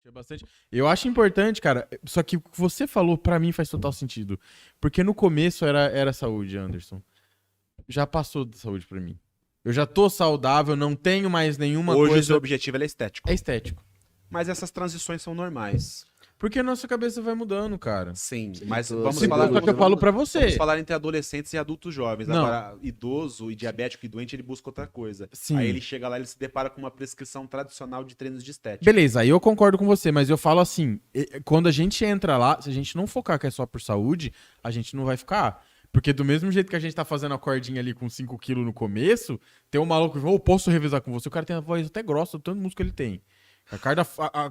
Tinha bastante. Eu acho importante, cara. Só que o que você falou, pra mim, faz total sentido. Porque no começo era saúde, Anderson. Já passou da saúde pra mim. Eu já tô saudável, não tenho mais nenhuma Hoje o seu coisa. objetivo ele é estético. É estético. Mas essas transições são normais. Porque a nossa cabeça vai mudando, cara. Sim, Sim, mas tô- vamos Sim, falar. Só que eu falo pra Vamos você. falar entre adolescentes e adultos jovens. Não. Agora, idoso e diabético e doente, ele busca outra coisa. Sim. Aí ele chega lá e ele se depara com uma prescrição tradicional de treinos de estética. Beleza, aí eu concordo com você, mas eu falo assim, quando a gente entra lá, se a gente não focar que é só por saúde, a gente não vai ficar. Porque do mesmo jeito que a gente tá fazendo a cordinha ali com 5 quilos no começo, tem um maluco que fala, ô, posso revezar com você? O cara tem a voz até grossa, o tanto de músculo ele tem.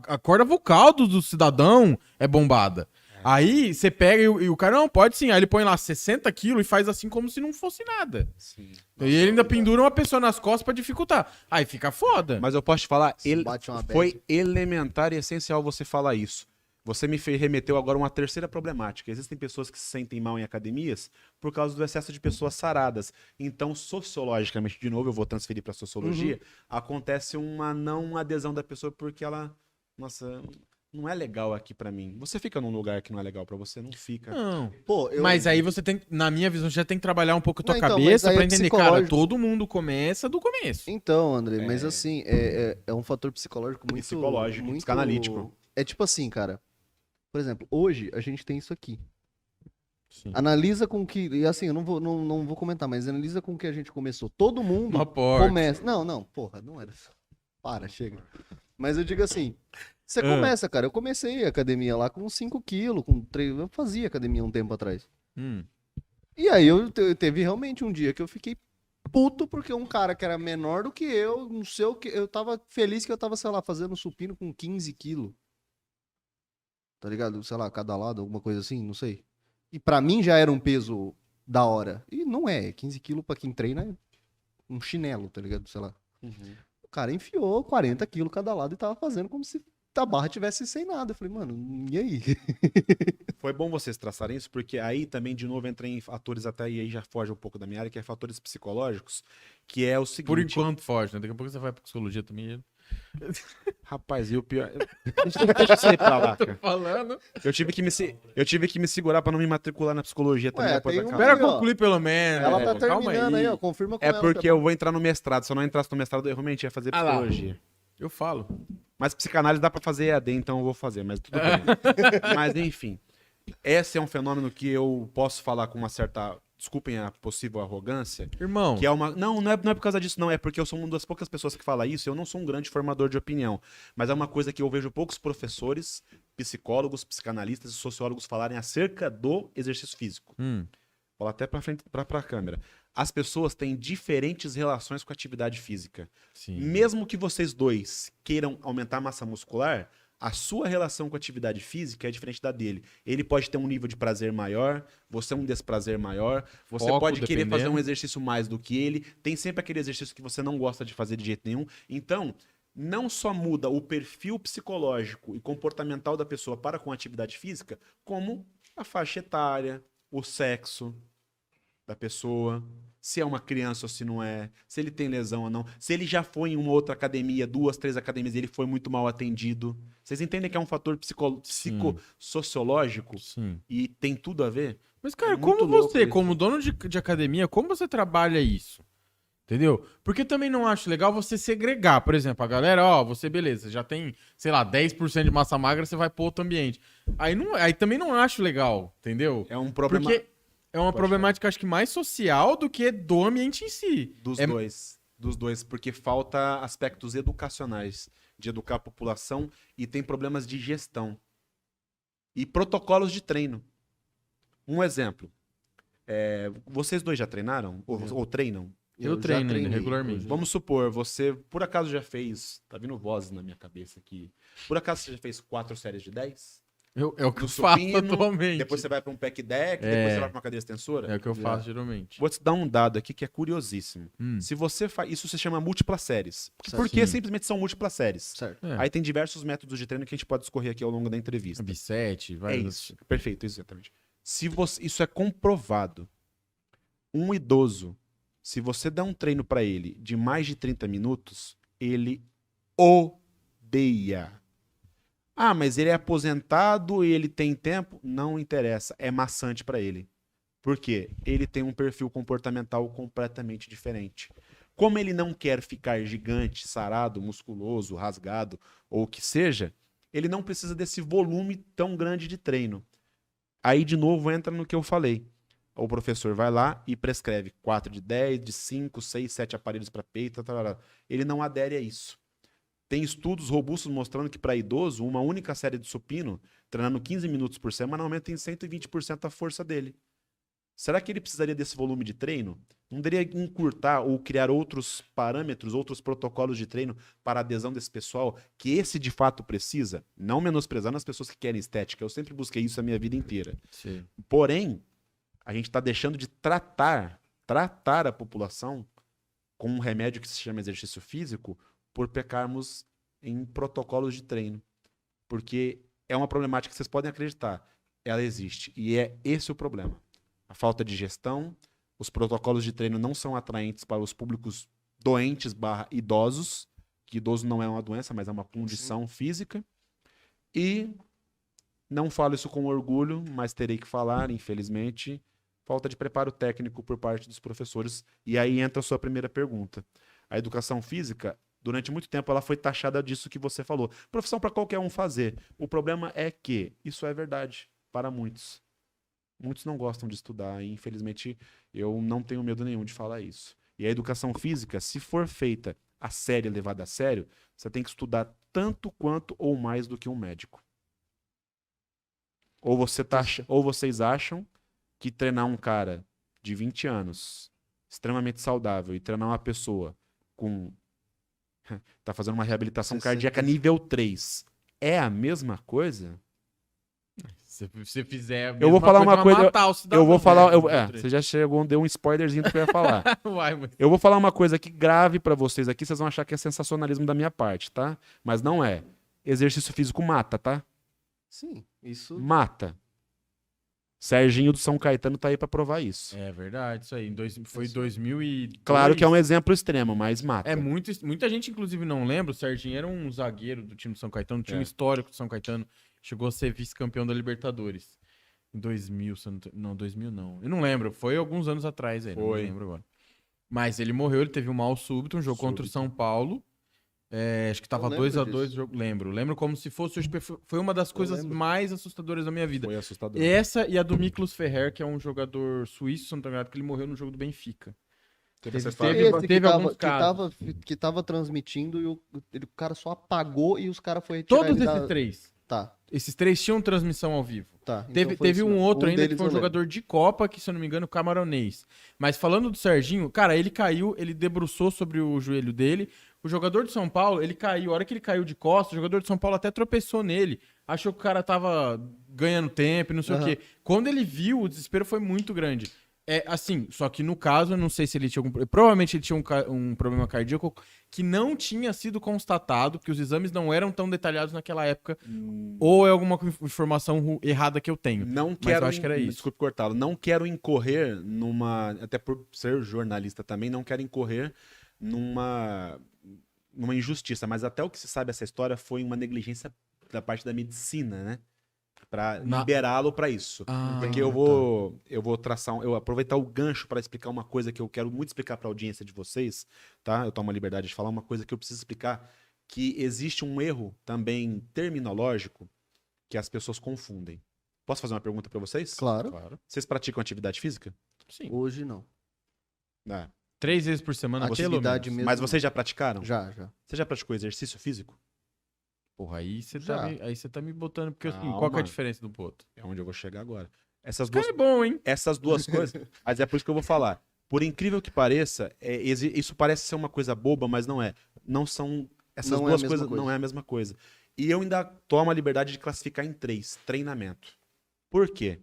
A corda vocal do cidadão é bombada. Aí você pega e o cara, não, pode sim. Aí ele põe lá 60 quilos e faz assim como se não fosse nada. Sim. E ele ainda pendura uma pessoa nas costas pra dificultar. Aí fica foda. Mas eu posso te falar, Bate uma foi bad. elementar e essencial você falar isso. Você me remeteu agora a uma terceira problemática. Existem pessoas que se sentem mal em academias por causa do excesso de pessoas saradas. Então, sociologicamente, de novo, eu vou transferir para sociologia, acontece uma não adesão da pessoa porque ela, nossa, não é legal aqui para mim. Você fica num lugar que não é legal para você, não fica. Não. Pô, Mas aí você tem, na minha visão, já tem que trabalhar um pouco a tua Não, então, mas cabeça aí pra é entender, cara, psicológico. todo mundo começa do começo. Então, André, mas assim, é um fator psicológico muito... Psicológico, muito... psicanalítico. É tipo assim, cara. Por exemplo, hoje a gente tem isso aqui. Sim. Analisa com que... E assim, eu não vou comentar, mas analisa com que a gente começou. Todo mundo Uma porta. começa... Não, porra, não era... Para, chega. Mas eu digo assim, você Ah. começa, cara. Eu comecei a academia lá com 5 quilos, com 3... Eu fazia academia um tempo atrás. Hum. E aí teve realmente um dia que eu fiquei puto porque um cara que era menor do que eu, não sei o que, eu tava feliz que eu tava, sei lá, fazendo supino com 15 quilos. Tá ligado? Sei lá, cada lado, alguma coisa assim, não sei. E pra mim já era um peso da hora. E não é, 15 quilos pra quem treina é um chinelo, tá ligado? Sei lá. O cara enfiou 40 quilos cada lado e tava fazendo como se a barra tivesse sem nada. Eu falei, mano, e aí? Foi bom vocês traçarem isso, porque aí também, de novo, entra em fatores até, e aí já foge um pouco da minha área, que é fatores psicológicos, que é o seguinte... Por enquanto foge, né? Daqui a pouco você vai pra psicologia também. Rapaz, e o pior... Deixa isso aí pra lá, cara. Falando. Eu tive que me segurar pra não me matricular na psicologia também Ué, depois tem da um- cara. Espera Aí, ó. concluir pelo menos. Ela tá Calma terminando aí, ó. Confirma com É ela. porque tá eu bom. vou entrar no mestrado. Se eu não entrasse no mestrado, eu realmente ia fazer Ah lá. psicologia. Eu falo. Mas psicanálise dá pra fazer EAD, então eu vou fazer, mas tudo bem. Mas enfim, esse é um fenômeno que eu posso falar com uma certa, desculpem a possível arrogância, Irmão, que é uma... Não é por causa disso, não. É porque eu sou uma das poucas pessoas que fala isso. Eu não sou um grande formador de opinião. Mas é uma coisa que eu vejo poucos professores, psicólogos, psicanalistas e sociólogos falarem acerca do exercício físico. Fala até pra frente, pra câmera. As pessoas têm diferentes relações com a atividade física. sim. Mesmo que vocês dois queiram aumentar a massa muscular, a sua relação com a atividade física é diferente da dele. Ele pode ter um nível de prazer maior, você um desprazer maior, você Foco, pode querer fazer dependendo. um exercício mais do que ele, tem sempre aquele exercício que você não gosta de fazer de jeito nenhum. Então, não só muda o perfil psicológico e comportamental da pessoa para com a atividade física, como a faixa etária, o sexo da pessoa, se é uma criança ou se não é, se ele tem lesão ou não, se ele já foi em uma outra academia, 2, 3 academias, e ele foi muito mal atendido. Vocês entendem que é um fator psicossociológico Sim. e tem tudo a ver? Mas, cara, Muito como louco você, isso. como dono de academia, como você trabalha isso? Entendeu? Porque eu também não acho legal você segregar. Por exemplo, a galera, ó, você, beleza, já tem, sei lá, 10% de massa magra, você vai pro outro ambiente. Aí também não acho legal, entendeu? É um problema Porque é uma Pode problemática, acho que mais social do que do ambiente em si. dos É- dois, porque falta aspectos educacionais, de educar a população e tem problemas de gestão. E protocolos de treino. Um exemplo, vocês dois já treinaram? Ou treinam? Eu já treino ainda, treinei, regularmente. inclusive. Vamos supor, você por acaso já fez. Tá vindo vozes na minha cabeça aqui. Por acaso você já fez 4 séries de 10? É o que No eu faço supino, atualmente. Depois você vai para um pack deck, depois você vai para uma cadeira extensora? É o que eu faço geralmente. Vou te dar um dado aqui que é curiosíssimo. Hum. Se você faz. Isso se chama múltiplas séries. Certo. Porque Sim. simplesmente são múltiplas séries. Certo. É. Aí tem diversos métodos de treino que a gente pode discorrer aqui ao longo da entrevista. B7, É várias... isso. Perfeito, exatamente. Se você, isso é comprovado. Um idoso, se você der um treino para ele de mais de 30 minutos, ele odeia. Ah, mas ele é aposentado e ele tem tempo? Não interessa, é maçante para ele. Por quê? Ele tem um perfil comportamental completamente diferente. Como ele não quer ficar gigante, sarado, musculoso, rasgado ou o que seja, ele não precisa desse volume tão grande de treino. Aí, de novo, entra no que eu falei. O professor vai lá e prescreve 4 de 10, de 5, 6, 7 aparelhos para peito, ele não adere a isso. Tem estudos robustos mostrando que para idoso, uma única série de supino, treinando 15 minutos por semana, aumenta em 120% a força dele. Será que ele precisaria desse volume de treino? Não deveria encurtar ou criar outros parâmetros, outros protocolos de treino para a adesão desse pessoal, que esse de fato precisa? Não menosprezando as pessoas que querem estética, eu sempre busquei isso a minha vida inteira. Sim. Porém, a gente está deixando de tratar a população com um remédio que se chama exercício físico por pecarmos em protocolos de treino. Porque é uma problemática que vocês podem acreditar, ela existe. E é esse o problema. A falta de gestão, os protocolos de treino não são atraentes para os públicos doentes / idosos, que idoso não é uma doença, mas é uma condição física. E não falo isso com orgulho, mas terei que falar, infelizmente, falta de preparo técnico por parte dos professores. E aí entra a sua primeira pergunta. A educação física, durante muito tempo, ela foi taxada disso que você falou. Profissão para qualquer um fazer. O problema é que isso é verdade para muitos. Muitos não gostam de estudar e, infelizmente, eu não tenho medo nenhum de falar isso. E a educação física, se for feita a sério, levada a sério, você tem que estudar tanto quanto ou mais do que um médico. Ou vocês acham que treinar um cara de 20 anos, extremamente saudável, e treinar uma pessoa com... tá fazendo uma reabilitação cardíaca nível 3, é a mesma coisa? Se você fizer a Eu vou falar uma coisa. matar o cidadão, Eu vou falar. né? Você já chegou, deu um spoilerzinho do que eu ia falar. Uai, mas... Eu vou falar uma coisa aqui grave pra vocês aqui, vocês vão achar que é sensacionalismo da minha parte, tá? Mas não é. Exercício físico mata, tá? Sim, isso. Mata. Serginho do São Caetano tá aí pra provar isso. É verdade, isso aí. Foi 2002. Claro que é um exemplo extremo, mas mata. É, muita gente, inclusive, não lembra. O Serginho era um zagueiro do time do São Caetano, tinha um histórico do São Caetano. Chegou a ser vice-campeão da Libertadores. Em 2000, não, 2000 não. Eu não lembro, foi alguns anos atrás aí, não lembro agora. Mas ele morreu, ele teve um mal súbito, um jogo contra o São Paulo. Acho que tava 2-2 o jogo, lembro como se fosse hoje. Foi uma das coisas mais assustadoras da minha vida. Foi assustador. Essa e a do Miklos Ferrer, que é um jogador suíço, se não tô enganado, que ele morreu no jogo do Benfica. Teve alguns casos. que tava transmitindo e o cara só apagou e os caras foram retirar Todos ele esses três. Tá, Esses três tinham transmissão ao vivo. tá. Teve, Então foi teve isso um mesmo. outro ainda que deles foi um eu lembro. jogador de Copa, que se eu não me engano, camaronês. Mas falando do Serginho, cara, ele caiu, ele debruçou sobre o joelho dele. O jogador de São Paulo, ele caiu. A hora que ele caiu de costas, o jogador de São Paulo até tropeçou nele. Achou que o cara tava ganhando tempo e não sei o quê. Quando ele viu, o desespero foi muito grande. É assim, só que no caso, eu não sei se ele tinha algum... Provavelmente ele tinha um problema cardíaco que não tinha sido constatado, porque os exames não eram tão detalhados naquela época. Ou é alguma informação errada que eu tenho. Não Mas quero, eu acho que era isso. desculpe cortá-lo, não quero incorrer numa, até por ser jornalista também, não quero incorrer numa injustiça, mas até o que se sabe essa história foi uma negligência da parte da medicina, né? Pra liberá-lo pra isso. Porque eu vou traçar, eu aproveitar o gancho para explicar uma coisa que eu quero muito explicar pra audiência de vocês, tá? Eu tomo a liberdade de falar uma coisa que eu preciso explicar, que existe um erro também terminológico que as pessoas confundem. Posso fazer uma pergunta pra vocês? Claro. Vocês praticam atividade física? Sim. Hoje não. 3 vezes por semana, Atividade pelo menos. mesmo. Mas vocês já praticaram? Já. Você já praticou exercício físico? Porra, aí você Já. tá me botando... Porque assim, Calma. qual que é a diferença do outro? É onde eu vou chegar agora. Essas Cara, duas, é bom, hein? essas duas coisas, mas é por isso que eu vou falar. Por incrível que pareça, isso parece ser uma coisa boba, mas não é. Não são. Essas Não é a duas mesma coisas coisa. não é a mesma coisa. E eu ainda tomo a liberdade de classificar em 3: treinamento. Por quê?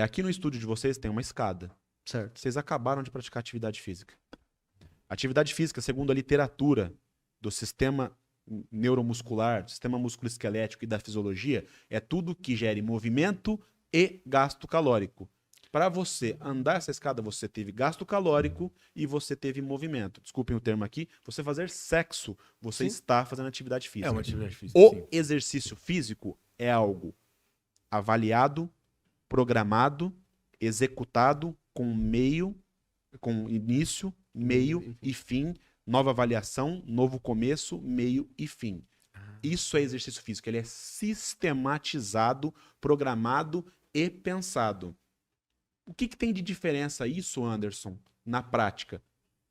Aqui no estúdio de vocês tem uma escada. Certo. Vocês acabaram de praticar atividade física. Atividade física, segundo a literatura do sistema neuromuscular, do sistema musculoesquelético e da fisiologia, é tudo que gere movimento e gasto calórico. Para você andar essa escada, você teve gasto calórico e você teve movimento. Desculpem o termo aqui. Você fazer sexo, você está fazendo atividade física. É uma atividade física, O sim. exercício físico é algo avaliado, programado, executado com meio, com início, meio e fim, nova avaliação, novo começo, meio e fim. Isso é exercício físico, ele é sistematizado, programado e pensado. O que tem de diferença isso, Anderson, na prática?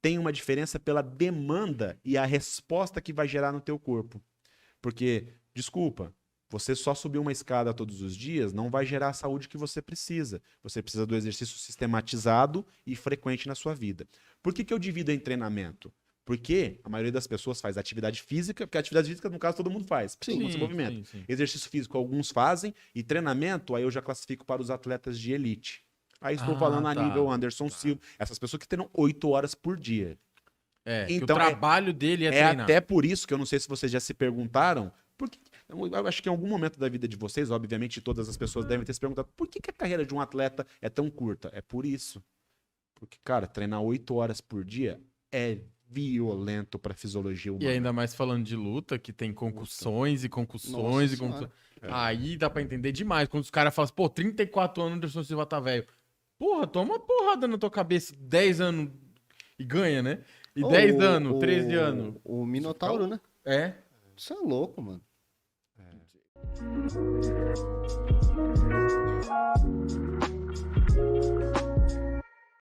Tem uma diferença pela demanda e a resposta que vai gerar no teu corpo. Porque, desculpa, você só subir uma escada todos os dias não vai gerar a saúde que você precisa. Você precisa do exercício sistematizado e frequente na sua vida. Por que eu divido em treinamento? Porque a maioria das pessoas faz atividade física, porque atividade física, no caso, todo mundo faz, todo mundo se movimenta. Sim. Exercício físico, alguns fazem, e treinamento, aí eu já classifico para os atletas de elite. Aí estou falando a tá. nível Anderson Silva, essas pessoas que treinam 8 horas por dia. É, que Então, o trabalho dele é É treinar. até por isso que eu não sei se vocês já se perguntaram, porque eu acho que em algum momento da vida de vocês, obviamente todas as pessoas devem ter se perguntado, por que a carreira de um atleta é tão curta? É por isso. Porque, cara, treinar 8 horas por dia é violento para a fisiologia humana. E ainda mais falando de luta, que tem concussões e concussões Nossa e concussões. Senhora. Aí dá pra entender demais. Quando os caras falam assim, pô, 34 anos, Anderson Silva tá velho. Porra, toma uma porrada na tua cabeça, 10 anos e ganha, né? E 10 anos, 13 anos. O Minotauro, né? É. Isso é louco, mano.